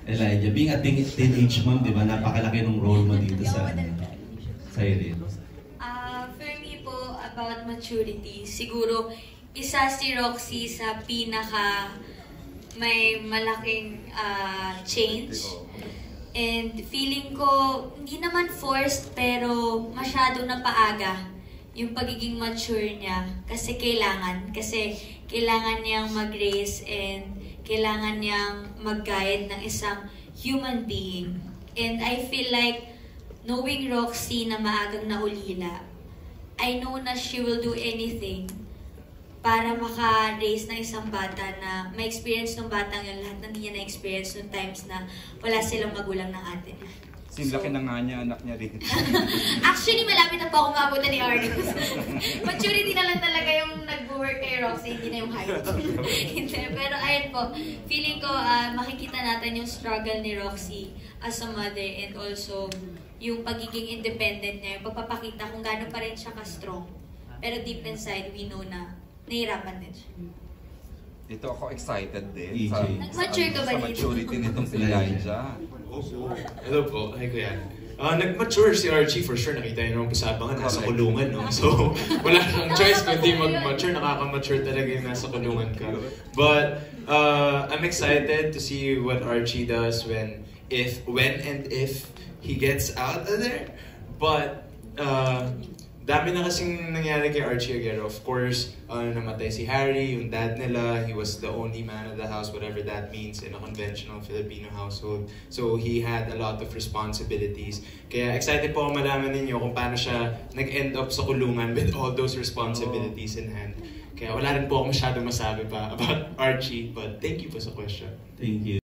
Elijah, being a teenage mom, di ba, napakalaki ng role mo dito sa rin. For me po, about maturity, siguro isa si Roxy sa pinaka may malaking change. And feeling ko, hindi naman forced, pero masyadong napaaga yung pagiging mature niya. Kasi kailangan niyang mag-raise and kailangan niyang mag-guide ng isang human being. And I feel like, knowing Roxy na maagang naulila, I know na she will do anything para maka-raise ng isang bata na may experience ng batang yun, lahat ng hindi niya na-experience noong times na wala silang magulang ng ate niya. Sinlaki na nga niya, anak niya rin. Actually, malapit na po ako maabutan ni Arnie. Maturity na lang talaga yung nag-work kay Roxy, hindi na yung height. Pero ayun po, feeling ko makikita natin yung struggle ni Roxy as a mother and also yung pagiging independent niya, yung pagpapakita kung gaano pa rin siya ka-strong. Pero deep inside, we know na nahihirapan din siya. Dito ako excited din Nag-mature ka ba sa maturity nitong si Elijah. Hello po, hi Kuya. Nag-mature si Archie for sure. Nakita niyo naman po sa abangan, nasa kulungan, no? So, wala kang choice kundi mag-mature. Nakaka-mature talaga yung nasa kulungan ka. But, I'm excited to see what Archie does when and if he gets out of there. But, dami na kasing nangyari kay Archie Aguero. Of course, namatay si Harry, yung dad nila. He was the only man of the house, whatever that means in a conventional Filipino household. So he had a lot of responsibilities. Kaya excited po ako malaman ninyo kung paano siya nag-end up sa kulungan with all those responsibilities in hand. Kaya wala rin po ako masyadong masabi pa about Archie, but thank you po sa question. Thank you.